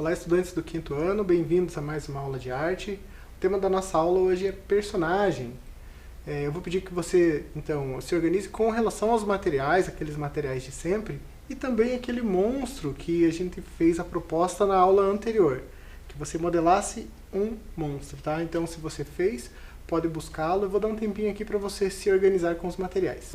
Olá, estudantes do quinto ano, bem-vindos a mais uma aula de arte. O tema da nossa aula hoje é personagem. Eu vou pedir que você, então, se organize com relação aos materiais, aqueles materiais de sempre, e também aquele monstro que a gente fez a proposta na aula anterior, que você modelasse um monstro, tá? Então, se você fez, pode buscá-lo. Eu vou dar um tempinho aqui para você se organizar com os materiais.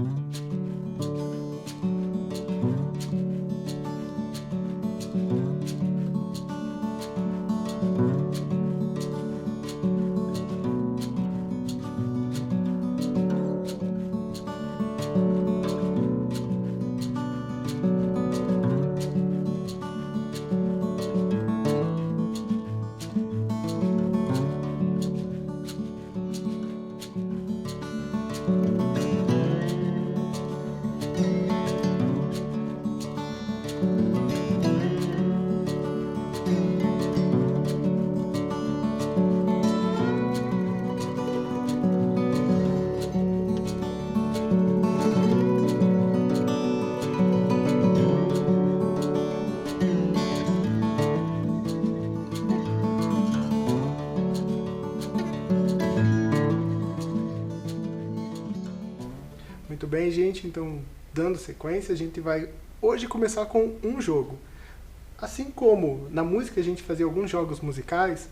Muito bem, gente. Então, dando sequência, a gente vai hoje começar com um jogo. Assim como na música a gente fazia alguns jogos musicais,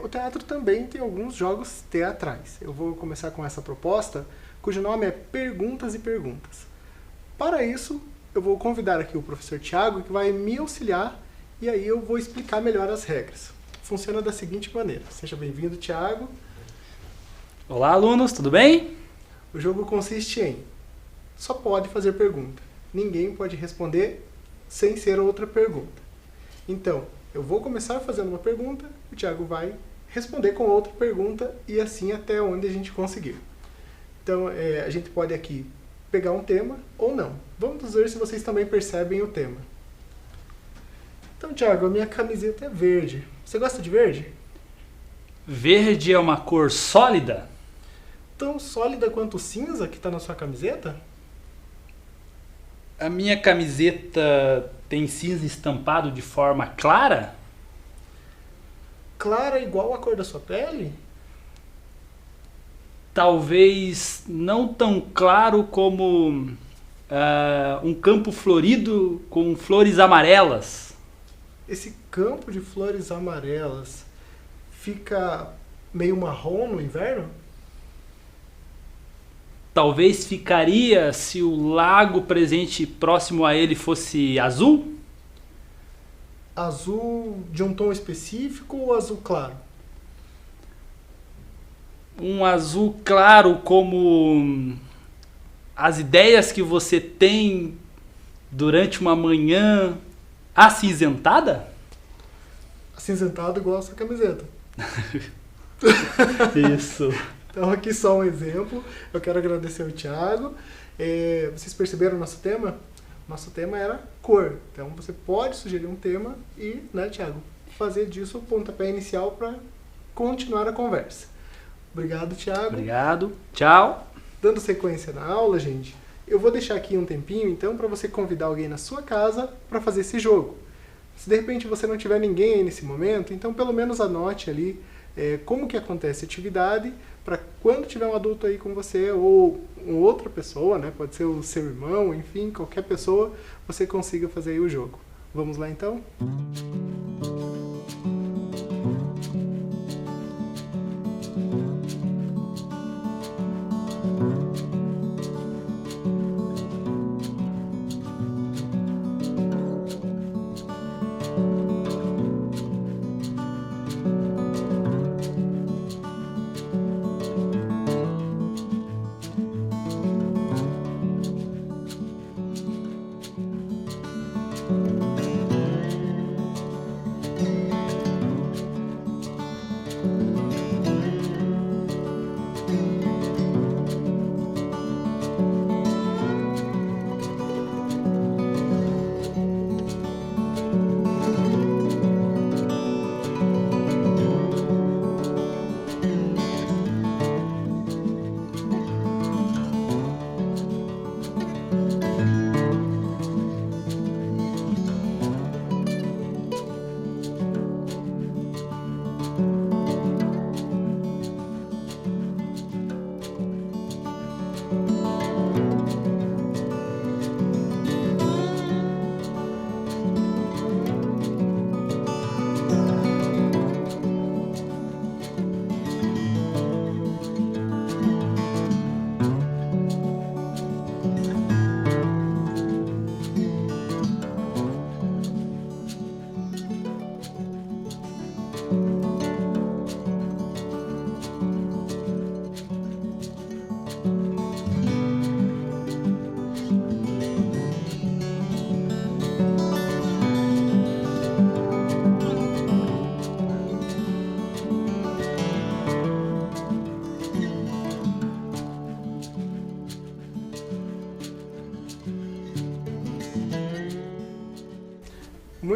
o teatro também tem alguns jogos teatrais. Eu vou começar com essa proposta, cujo nome é Perguntas e Perguntas. Para isso, eu vou convidar aqui o professor Thiago, que vai me auxiliar, e aí eu vou explicar melhor as regras. Funciona da seguinte maneira. Seja bem-vindo, Thiago. Olá, alunos, tudo bem? O jogo consiste em: só pode fazer pergunta. Ninguém pode responder sem ser outra pergunta. Então, eu vou começar fazendo uma pergunta, o Thiago vai responder com outra pergunta e assim até onde a gente conseguir. Então, a gente pode aqui pegar um tema ou não. Vamos ver se vocês também percebem o tema. Então, Thiago, a minha camiseta é verde. Você gosta de verde? Verde é uma cor sólida? Tão sólida quanto o cinza que está na sua camiseta? A minha camiseta tem cinza estampado de forma clara? Clara igual a cor da sua pele? Talvez não tão claro como um campo florido com flores amarelas. Esse campo de flores amarelas fica meio marrom no inverno? Talvez ficaria se o lago presente próximo a ele fosse azul? Azul de um tom específico ou azul claro? Um azul claro como as ideias que você tem durante uma manhã acinzentada? Acinzentado igual a sua camiseta. Isso. Então aqui só um exemplo. Eu quero agradecer ao Thiago. Vocês perceberam o nosso tema? Nosso tema era cor. Então você pode sugerir um tema e, né, Thiago, fazer disso o pontapé inicial para continuar a conversa. Obrigado, Thiago. Obrigado. Tchau. Dando sequência na aula, gente, eu vou deixar aqui um tempinho, então, para você convidar alguém na sua casa para fazer esse jogo. Se de repente você não tiver ninguém aí nesse momento, então pelo menos anote ali como que acontece a atividade, para quando tiver um adulto aí com você, ou outra pessoa, né, pode ser o seu irmão, enfim, qualquer pessoa, você consiga fazer aí o jogo. Vamos lá então?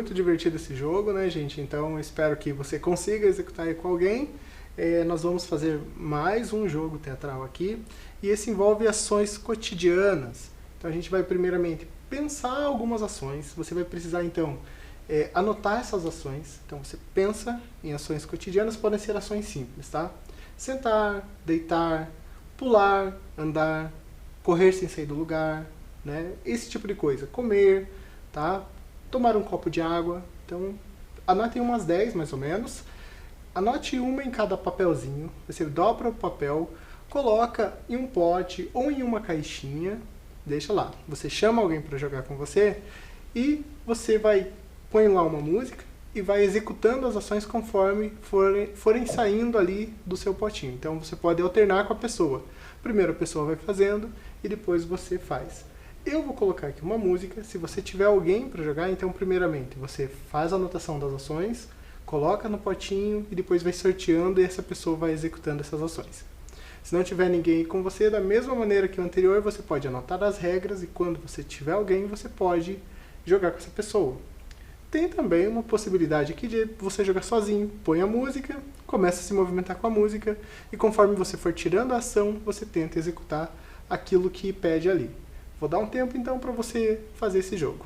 muito divertido esse jogo, né, gente? Então, eu espero que você consiga executar aí com alguém. Nós vamos fazer mais um jogo teatral aqui, e esse envolve ações cotidianas. Então, a gente vai primeiramente pensar algumas ações. Você vai precisar, então, anotar essas ações. Então, você pensa em ações cotidianas, podem ser ações simples, tá? Sentar, deitar, pular, andar, correr sem sair do lugar, né? Esse tipo de coisa. Comer, tá? Tomar um copo de água. Então, anotem umas 10 mais ou menos. Anote uma em cada papelzinho. Você dobra o papel, coloca em um pote ou em uma caixinha, deixa lá. Você chama alguém para jogar com você e você põe lá uma música e vai executando as ações conforme forem saindo ali do seu potinho. Então você pode alternar com a pessoa. Primeiro a pessoa vai fazendo e depois você faz. Eu vou colocar aqui uma música. Se você tiver alguém para jogar, então primeiramente você faz a anotação das ações, coloca no potinho e depois vai sorteando e essa pessoa vai executando essas ações. Se não tiver ninguém com você, da mesma maneira que o anterior, você pode anotar as regras e quando você tiver alguém, você pode jogar com essa pessoa. Tem também uma possibilidade aqui de você jogar sozinho. Põe a música, começa a se movimentar com a música e conforme você for tirando a ação, você tenta executar aquilo que pede ali. Vou dar um tempo então para você fazer esse jogo.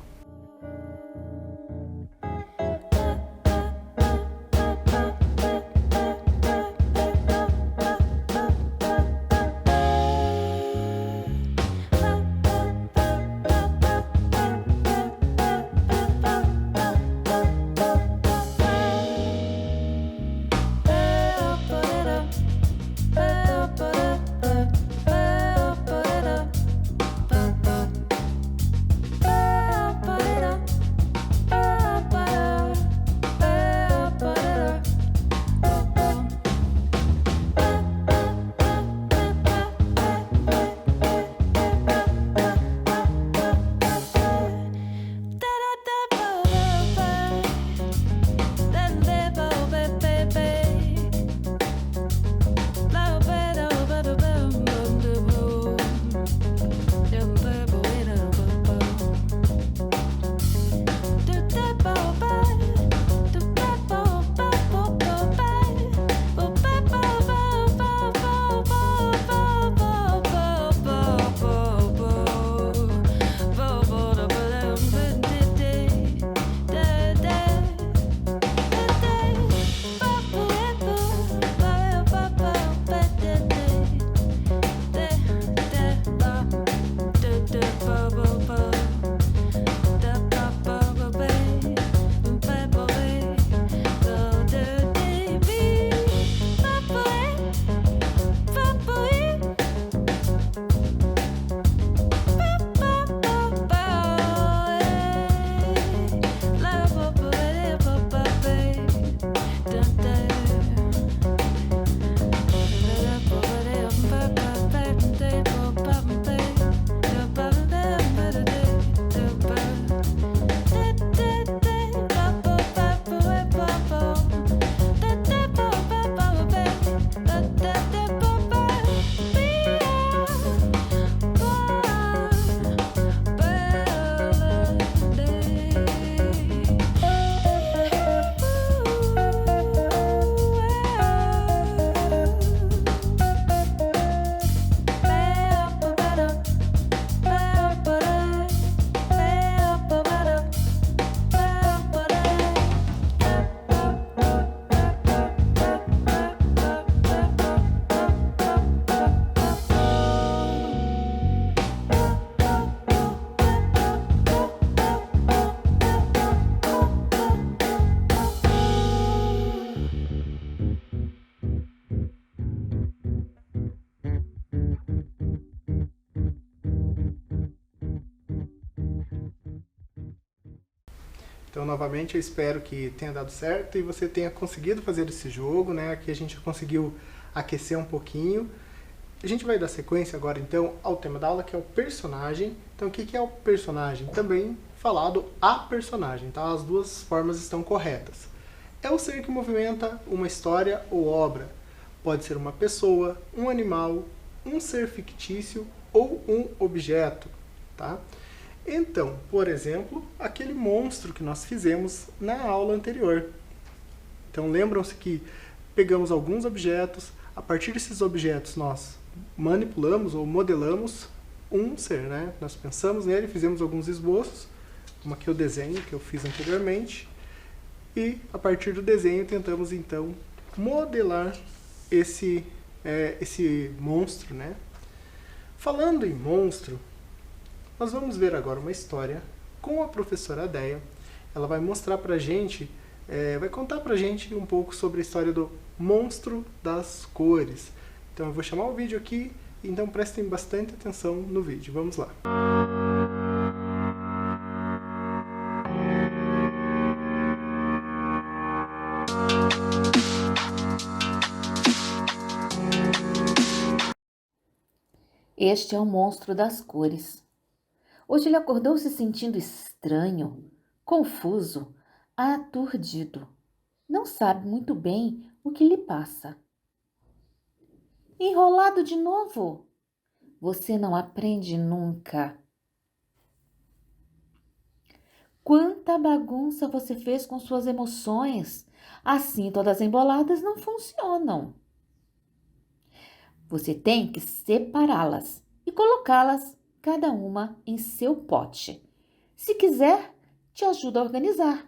Então, novamente, eu espero que tenha dado certo e você tenha conseguido fazer esse jogo, né? Aqui a gente conseguiu aquecer um pouquinho. A gente vai dar sequência agora, então, ao tema da aula, que é o personagem. Então, o que é o personagem? Também falado a personagem, tá? As duas formas estão corretas. É o ser que movimenta uma história ou obra. Pode ser uma pessoa, um animal, um ser fictício ou um objeto, tá? Então, por exemplo, aquele monstro que nós fizemos na aula anterior. Então, lembram-se que pegamos alguns objetos, a partir desses objetos nós manipulamos ou modelamos um ser, né? Nós pensamos nele, fizemos alguns esboços, como aqui o desenho que eu fiz anteriormente, e a partir do desenho tentamos então modelar esse monstro, né? Falando em monstro, nós vamos ver agora uma história com a professora Deia. Ela vai mostrar pra gente, vai contar pra gente um pouco sobre a história do monstro das cores. Então eu vou chamar o vídeo aqui, então prestem bastante atenção no vídeo. Vamos lá. Este é o monstro das cores. Hoje ele acordou se sentindo estranho, confuso, aturdido. Não sabe muito bem o que lhe passa. Enrolado de novo? Você não aprende nunca. Quanta bagunça você fez com suas emoções. Assim todas emboladas não funcionam. Você tem que separá-las e colocá-las cada uma em seu pote. Se quiser, te ajuda a organizar.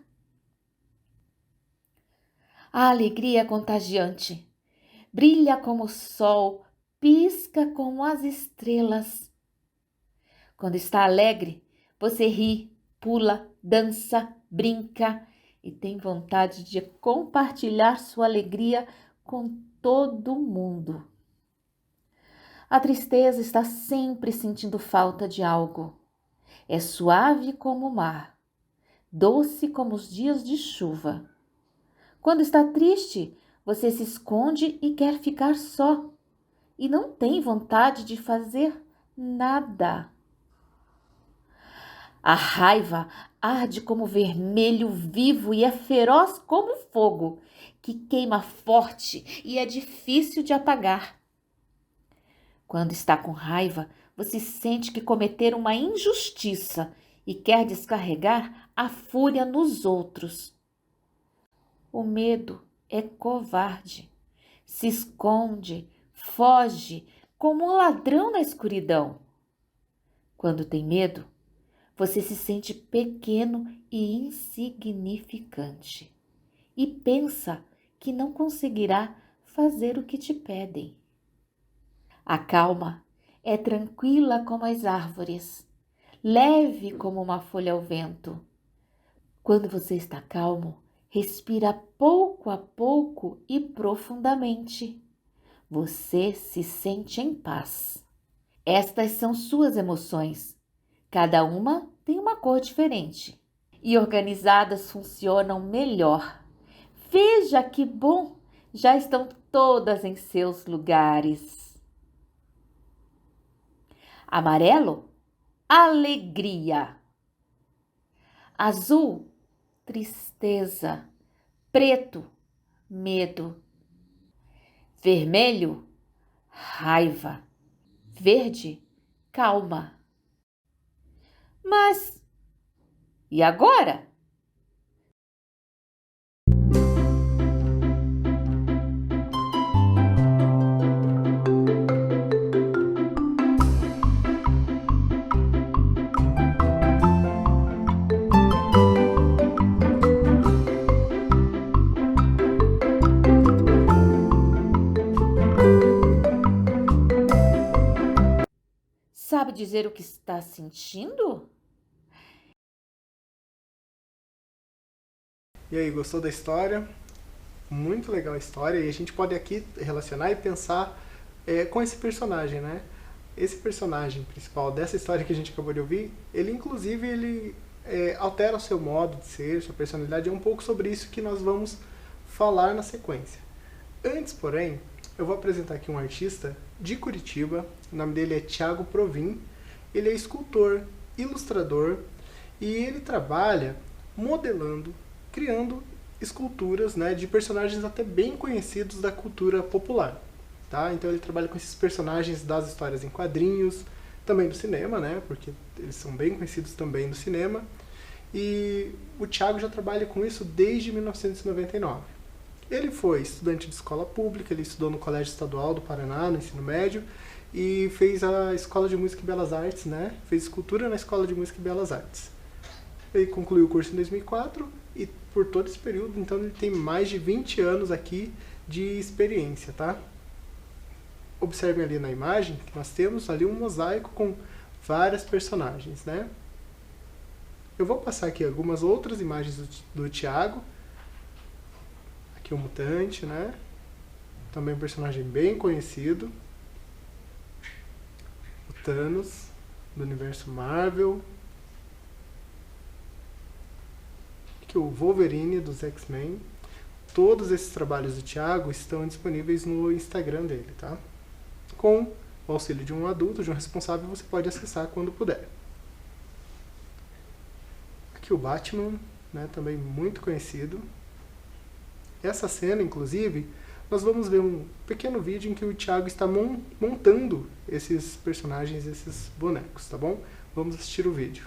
A alegria é contagiante. Brilha como o sol, pisca como as estrelas. Quando está alegre, você ri, pula, dança, brinca e tem vontade de compartilhar sua alegria com todo mundo. A tristeza está sempre sentindo falta de algo. É suave como o mar, doce como os dias de chuva. Quando está triste, você se esconde e quer ficar só. E não tem vontade de fazer nada. A raiva arde como vermelho vivo e é feroz como fogo, que queima forte e é difícil de apagar. Quando está com raiva, você sente que cometeram uma injustiça e quer descarregar a fúria nos outros. O medo é covarde, se esconde, foge como um ladrão na escuridão. Quando tem medo, você se sente pequeno e insignificante e pensa que não conseguirá fazer o que te pedem. A calma é tranquila como as árvores, leve como uma folha ao vento. Quando você está calmo, respira pouco a pouco e profundamente. Você se sente em paz. Estas são suas emoções. Cada uma tem uma cor diferente. E organizadas funcionam melhor. Veja que bom! Já estão todas em seus lugares. Amarelo, alegria. Azul, tristeza. Preto, medo. Vermelho, raiva. Verde, calma. Mas, e agora? Sabe dizer o que está sentindo? E aí, gostou da história? Muito legal a história, e a gente pode aqui relacionar e pensar com esse personagem, né? Esse personagem principal dessa história que a gente acabou de ouvir, ele inclusive altera o seu modo de ser, sua personalidade, é um pouco sobre isso que nós vamos falar na sequência. Antes, porém, eu vou apresentar aqui um artista de Curitiba, o nome dele é Thiago Provin, ele é escultor, ilustrador, e ele trabalha modelando, criando esculturas, né, de personagens até bem conhecidos da cultura popular. Tá? Então ele trabalha com esses personagens das histórias em quadrinhos, também do cinema, né? Porque eles são bem conhecidos também do cinema. E o Thiago já trabalha com isso desde 1999. Ele foi estudante de escola pública, ele estudou no Colégio Estadual do Paraná, no ensino médio, e fez a Escola de Música e Belas Artes, né? Fez escultura na Escola de Música e Belas Artes. Ele concluiu o curso em 2004 e por todo esse período, então ele tem mais de 20 anos aqui de experiência, tá? Observem ali na imagem que nós temos ali um mosaico com várias personagens, né? Eu vou passar aqui algumas outras imagens do Thiago. Aqui o Mutante, né? Também um personagem bem conhecido. O Thanos, do universo Marvel. Aqui o Wolverine, dos X-Men. Todos esses trabalhos do Thiago estão disponíveis no Instagram dele, tá? Com o auxílio de um adulto, de um responsável, você pode acessar quando puder. Aqui o Batman, né, também muito conhecido. Essa cena, inclusive, nós vamos ver um pequeno vídeo em que o Thiago está montando esses personagens, esses bonecos, tá bom? Vamos assistir o vídeo.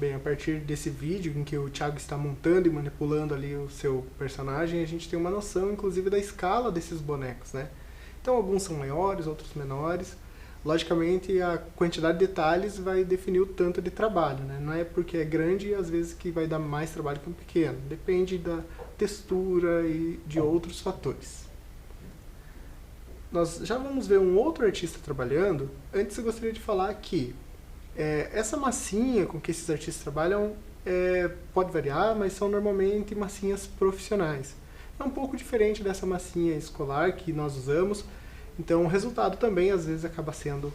Bem, a partir desse vídeo em que o Thiago está montando e manipulando ali o seu personagem, a gente tem uma noção, inclusive, da escala desses bonecos, né? Então, alguns são maiores, outros menores. Logicamente, a quantidade de detalhes vai definir o tanto de trabalho, né? Não é porque é grande, às vezes, que vai dar mais trabalho que um pequeno. Depende da textura e de outros fatores. Nós já vamos ver um outro artista trabalhando. Antes, eu gostaria de falar que essa massinha com que esses artistas trabalham pode variar, mas são normalmente massinhas profissionais. É um pouco diferente dessa massinha escolar que nós usamos, então o resultado também às vezes acaba sendo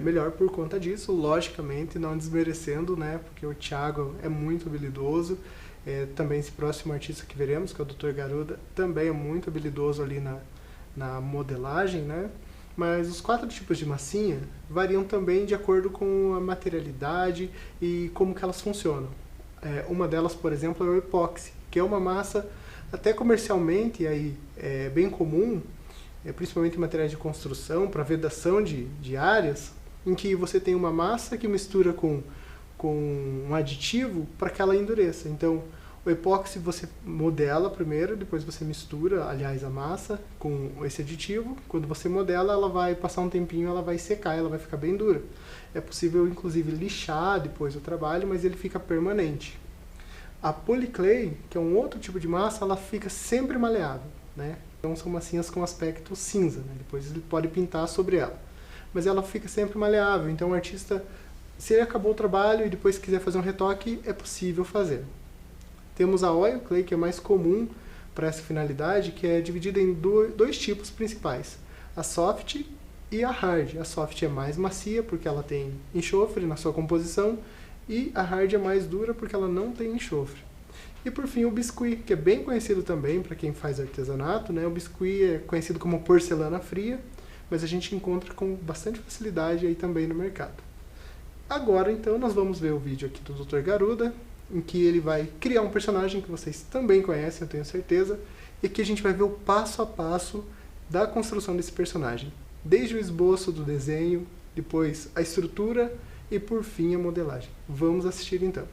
melhor por conta disso, logicamente não desmerecendo, né, porque o Thiago é muito habilidoso, também esse próximo artista que veremos, que é o Dr. Garuda, também é muito habilidoso ali na modelagem, né? Mas os 4 tipos de massinha variam também de acordo com a materialidade e como que elas funcionam. Uma delas, por exemplo, é o epóxi, que é uma massa até comercialmente aí, bem comum, principalmente em materiais de construção, para vedação de áreas, em que você tem uma massa que mistura com um aditivo para que ela endureça. Então, O epóxi você modela primeiro, depois você mistura, aliás, a massa com esse aditivo. Quando você modela, ela vai passar um tempinho, ela vai secar, ela vai ficar bem dura. É possível, inclusive, lixar depois do trabalho, mas ele fica permanente. A polyclay, que é um outro tipo de massa, ela fica sempre maleável, né? Então são massinhas com aspecto cinza, né? Depois ele pode pintar sobre ela. Mas ela fica sempre maleável, então o artista, se ele acabou o trabalho e depois quiser fazer um retoque, é possível fazer. Temos a oil clay, que é mais comum para essa finalidade, que é dividida em dois tipos principais, a soft e a hard. A soft é mais macia, porque ela tem enxofre na sua composição, e a hard é mais dura, porque ela não tem enxofre. E por fim o biscuit, que é bem conhecido também para quem faz artesanato, né? O biscuit é conhecido como porcelana fria, mas a gente encontra com bastante facilidade aí também no mercado. Agora então nós vamos ver o vídeo aqui do Dr. Garuda, em que ele vai criar um personagem que vocês também conhecem, eu tenho certeza, e que a gente vai ver o passo a passo da construção desse personagem. Desde o esboço do desenho, depois a estrutura e por fim a modelagem. Vamos assistir então.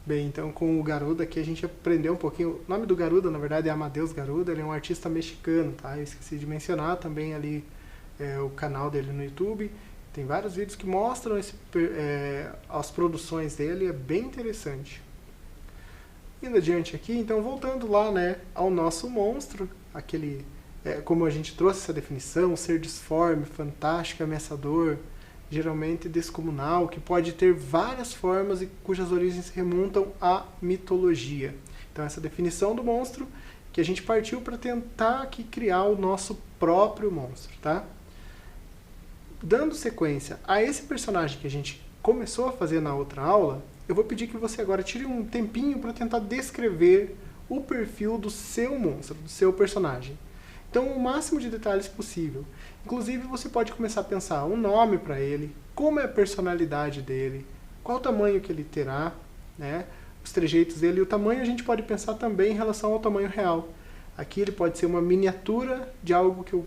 Bem, então com o Garuda aqui a gente aprendeu um pouquinho. O nome do Garuda, na verdade, é Amadeus Garuda, ele é um artista mexicano, tá? Eu esqueci de mencionar também ali o canal dele no YouTube. Tem vários vídeos que mostram as produções dele, é bem interessante. Indo adiante aqui, então voltando lá, né, ao nosso monstro, aquele, como a gente trouxe essa definição, ser disforme, fantástico, ameaçador, geralmente descomunal, que pode ter várias formas e cujas origens se remontam à mitologia. Então essa definição do monstro que a gente partiu para tentar aqui criar o nosso próprio monstro, tá? Dando sequência a esse personagem que a gente começou a fazer na outra aula, eu vou pedir que você agora tire um tempinho para tentar descrever o perfil do seu monstro, do seu personagem. Então, o máximo de detalhes possível. Inclusive, você pode começar a pensar um nome para ele, como é a personalidade dele, qual o tamanho que ele terá, né? Os trejeitos dele. E o tamanho a gente pode pensar também em relação ao tamanho real. Aqui ele pode ser uma miniatura de algo que eu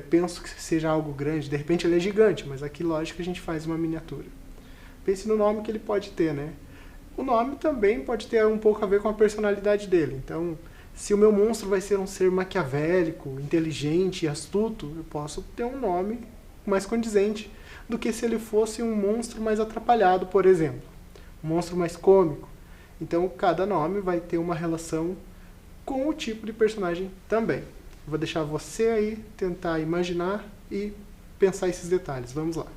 penso que seja algo grande. De repente ele é gigante, mas aqui, lógico, a gente faz uma miniatura. Pense no nome que ele pode ter, né? O nome também pode ter um pouco a ver com a personalidade dele. Então, se o meu monstro vai ser um ser maquiavélico, inteligente e astuto, eu posso ter um nome mais condizente do que se ele fosse um monstro mais atrapalhado, por exemplo. Um monstro mais cômico. Então, cada nome vai ter uma relação com o tipo de personagem também. Eu vou deixar você aí tentar imaginar e pensar esses detalhes. Vamos lá.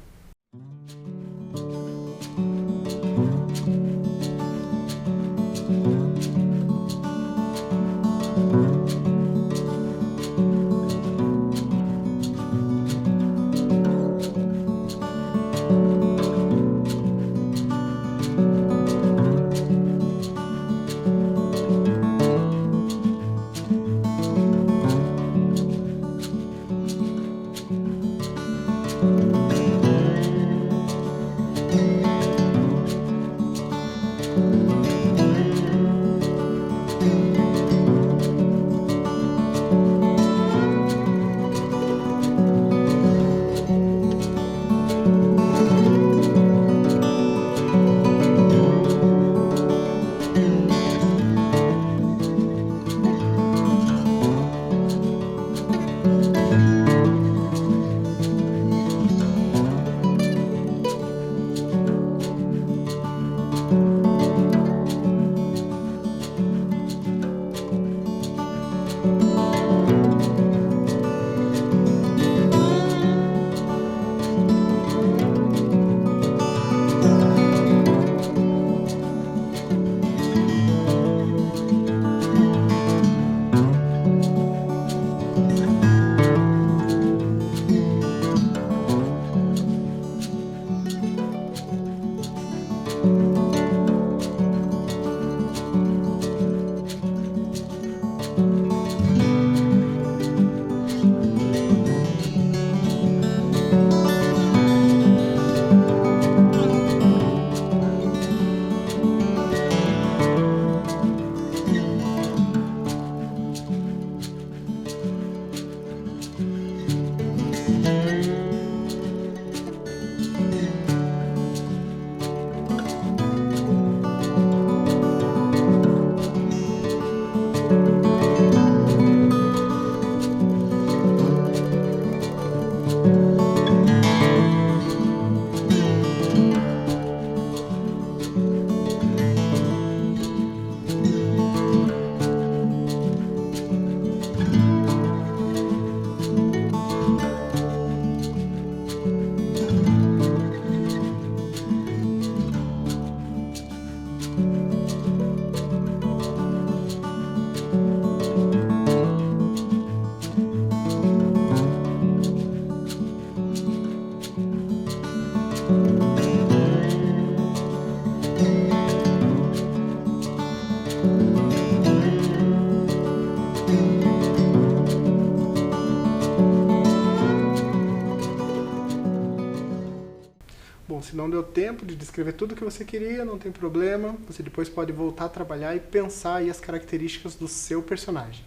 Bom, se não deu tempo de descrever tudo que você queria, não tem problema. Você depois pode voltar a trabalhar e pensar aí as características do seu personagem.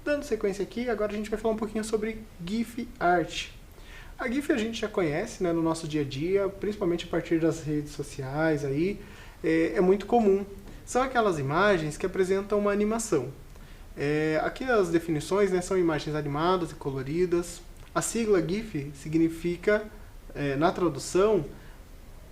Dando sequência aqui, agora a gente vai falar um pouquinho sobre GIF Art. A GIF a gente já conhece, né, no nosso dia a dia, principalmente a partir das redes sociais, aí, é muito comum. São aquelas imagens que apresentam uma animação. Aqui as definições, né, são imagens animadas e coloridas. A sigla GIF significa, na tradução,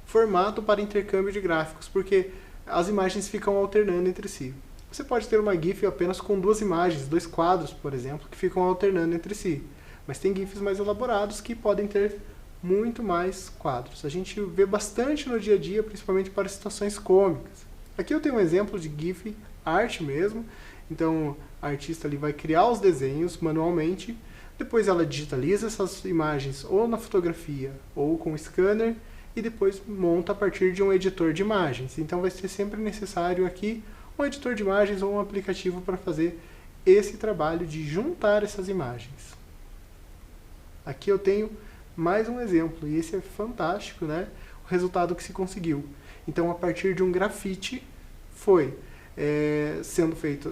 formato para intercâmbio de gráficos, porque as imagens ficam alternando entre si. Você pode ter uma GIF apenas com duas imagens, dois quadros, por exemplo, que ficam alternando entre si. Mas tem GIFs mais elaborados que podem ter muito mais quadros. A gente vê bastante no dia a dia, principalmente para situações cômicas. Aqui eu tenho um exemplo de GIF art mesmo. Então a artista ali vai criar os desenhos manualmente, depois ela digitaliza essas imagens ou na fotografia ou com scanner e depois monta a partir de um editor de imagens. Então vai ser sempre necessário aqui um editor de imagens ou um aplicativo para fazer esse trabalho de juntar essas imagens. Aqui eu tenho mais um exemplo, e esse é fantástico, né? O resultado que se conseguiu. Então, a partir de um grafite,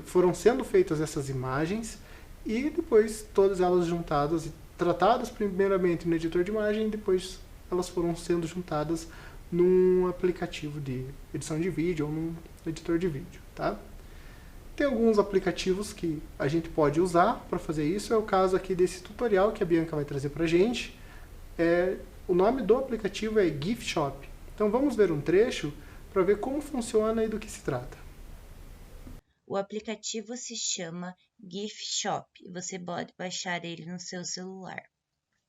foram sendo feitas essas imagens, e depois todas elas juntadas e tratadas primeiramente no editor de imagem, e depois elas foram sendo juntadas num aplicativo de edição de vídeo ou num editor de vídeo, tá? Tem alguns aplicativos que a gente pode usar para fazer isso. É o caso aqui desse tutorial que a Bianca vai trazer para a gente. O nome do aplicativo é GIF Shop. Então vamos ver um trecho para ver como funciona e do que se trata. O aplicativo se chama GIF Shop e você pode baixar ele no seu celular.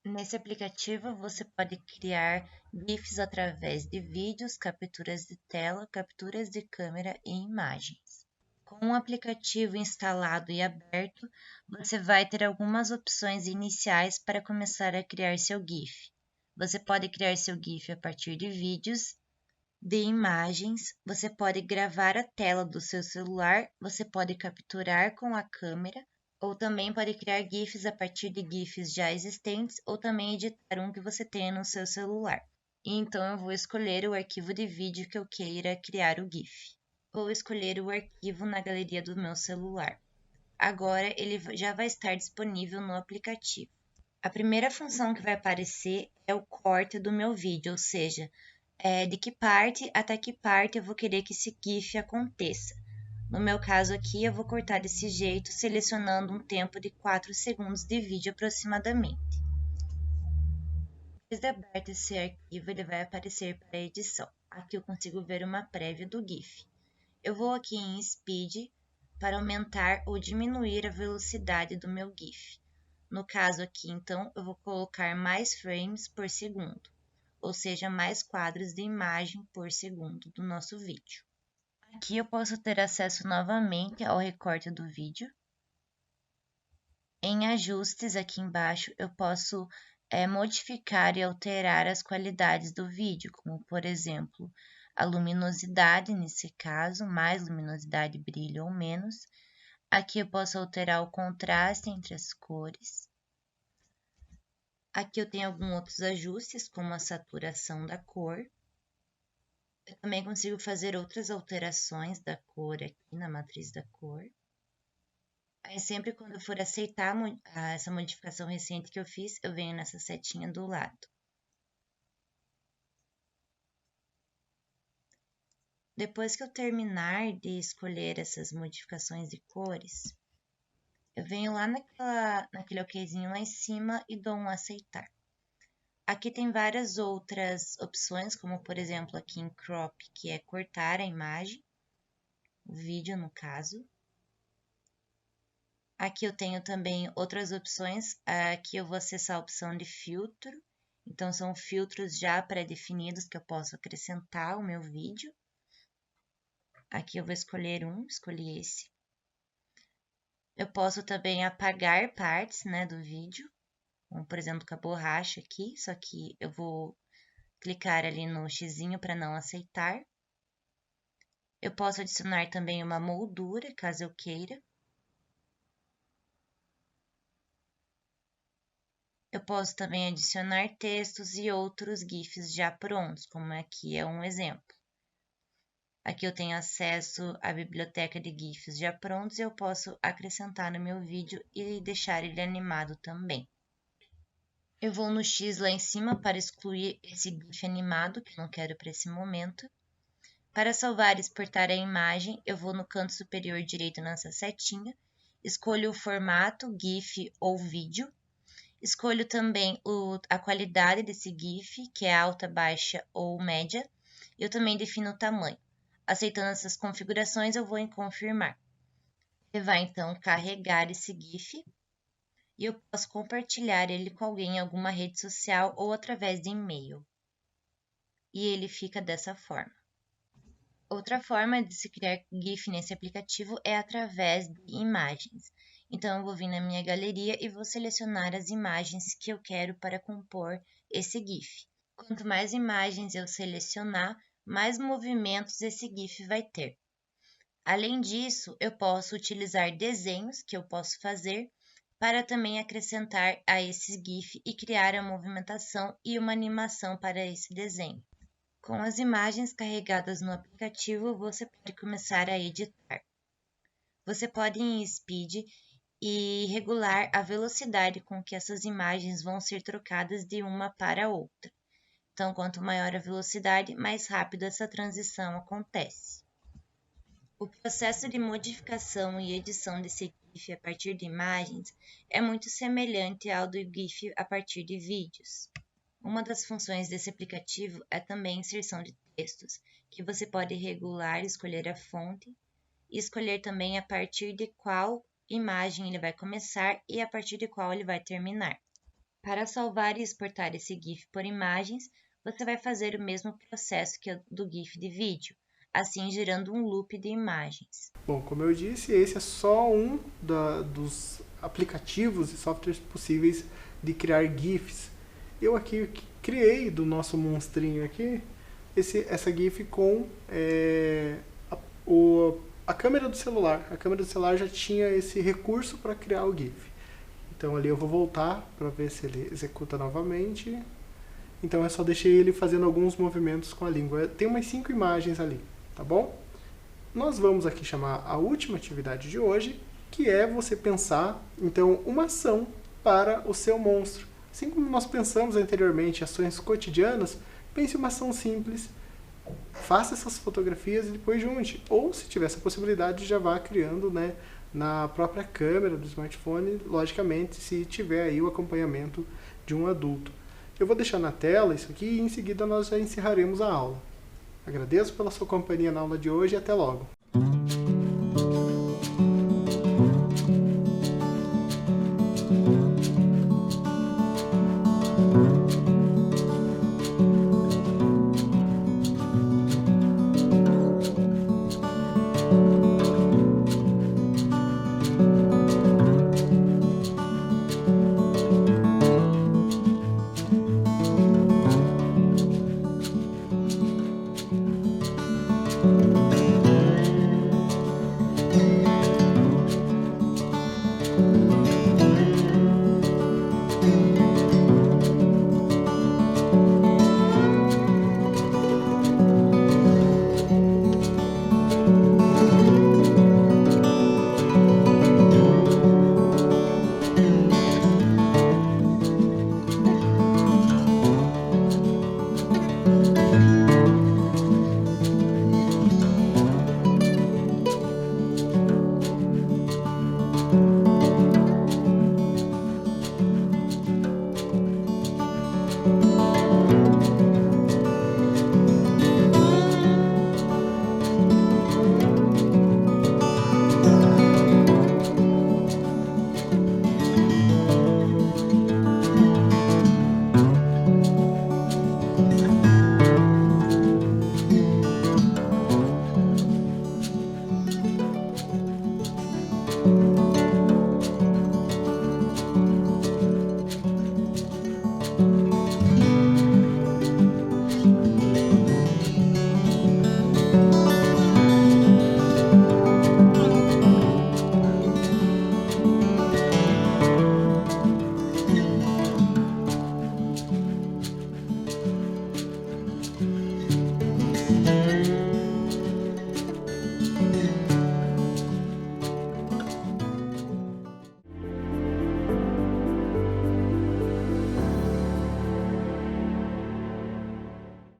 Nesse aplicativo você pode criar GIFs através de vídeos, capturas de tela, capturas de câmera e imagens. Com o aplicativo instalado e aberto, você vai ter algumas opções iniciais para começar a criar seu GIF. Você pode criar seu GIF a partir de vídeos, de imagens, você pode gravar a tela do seu celular, você pode capturar com a câmera, ou também pode criar GIFs a partir de GIFs já existentes, ou também editar um que você tenha no seu celular. Então eu vou escolher o arquivo de vídeo que eu queira criar o GIF. Vou escolher o arquivo na galeria do meu celular. Agora ele já vai estar disponível no aplicativo. A primeira função que vai aparecer é o corte do meu vídeo, ou seja, de que parte até que parte eu vou querer que esse GIF aconteça. No meu caso aqui, eu vou cortar desse jeito, selecionando um tempo de 4 segundos de vídeo aproximadamente. Depois de aberto esse arquivo, ele vai aparecer para edição. Aqui eu consigo ver uma prévia do GIF. Eu vou aqui em Speed para aumentar ou diminuir a velocidade do meu GIF. No caso aqui, então, eu vou colocar mais frames por segundo, ou seja, mais quadros de imagem por segundo do nosso vídeo. Aqui eu posso ter acesso novamente ao recorte do vídeo. Em ajustes, aqui embaixo, eu posso modificar e alterar as qualidades do vídeo, como, por exemplo, a luminosidade, nesse caso, mais luminosidade, brilho ou menos. Aqui eu posso alterar o contraste entre as cores. Aqui eu tenho alguns outros ajustes, como a saturação da cor. Eu também consigo fazer outras alterações da cor aqui na matriz da cor. Aí sempre quando eu for aceitar essa modificação recente que eu fiz, eu venho nessa setinha do lado. Depois que eu terminar de escolher essas modificações de cores, eu venho lá naquele okzinho lá em cima e dou um aceitar. Aqui tem várias outras opções, como por exemplo aqui em crop, que é cortar a imagem, o vídeo no caso. Aqui eu tenho também outras opções, aqui eu vou acessar a opção de filtro, então são filtros já pré-definidos que eu posso acrescentar ao meu vídeo. Aqui eu vou escolher escolhi esse. Eu posso também apagar partes, né, do vídeo, como por exemplo com a borracha aqui, só que eu vou clicar ali no xizinho para não aceitar. Eu posso adicionar também uma moldura, caso eu queira. Eu posso também adicionar textos e outros GIFs já prontos, como aqui é um exemplo. Aqui eu tenho acesso à biblioteca de GIFs já prontos e eu posso acrescentar no meu vídeo e deixar ele animado também. Eu vou no X lá em cima para excluir esse GIF animado, que eu não quero para esse momento. Para salvar e exportar a imagem, eu vou no canto superior direito nessa setinha, escolho o formato, GIF ou vídeo. Escolho também a qualidade desse GIF, que é alta, baixa ou média. Eu também defino o tamanho. Aceitando essas configurações, eu vou em confirmar. Ele vai então carregar esse GIF e eu posso compartilhar ele com alguém em alguma rede social ou através de e-mail. E ele fica dessa forma. Outra forma de se criar GIF nesse aplicativo é através de imagens. Então, eu vou vir na minha galeria e vou selecionar as imagens que eu quero para compor esse GIF. Quanto mais imagens eu selecionar, mais movimentos esse GIF vai ter. Além disso, eu posso utilizar desenhos que eu posso fazer para também acrescentar a esse GIF e criar a movimentação e uma animação para esse desenho. Com as imagens carregadas no aplicativo, você pode começar a editar. Você pode ir em Speed e regular a velocidade com que essas imagens vão ser trocadas de uma para outra. Então, quanto maior a velocidade, mais rápido essa transição acontece. O processo de modificação e edição desse GIF a partir de imagens é muito semelhante ao do GIF a partir de vídeos. Uma das funções desse aplicativo é também a inserção de textos, que você pode regular, escolher a fonte e escolher também a partir de qual imagem ele vai começar e a partir de qual ele vai terminar. Para salvar e exportar esse GIF por imagens, você vai fazer o mesmo processo que o do GIF de vídeo, assim gerando um loop de imagens. Bom, como eu disse, esse é só um dos aplicativos e softwares possíveis de criar GIFs. Eu aqui criei do nosso monstrinho aqui essa GIF com a câmera do celular. A câmera do celular já tinha esse recurso para criar o GIF. Então ali eu vou voltar para ver se ele executa novamente. Então eu só deixei ele fazendo alguns movimentos com a língua. Tem umas 5 imagens ali, tá bom? Nós vamos aqui chamar a última atividade de hoje, que é você pensar, então, uma ação para o seu monstro. Assim como nós pensamos anteriormente em ações cotidianas, pense uma ação simples, faça essas fotografias e depois junte. Ou, se tiver essa possibilidade, já vá criando, né, na própria câmera do smartphone, logicamente, se tiver aí o acompanhamento de um adulto. Eu vou deixar na tela isso aqui e em seguida nós já encerraremos a aula. Agradeço pela sua companhia na aula de hoje e até logo.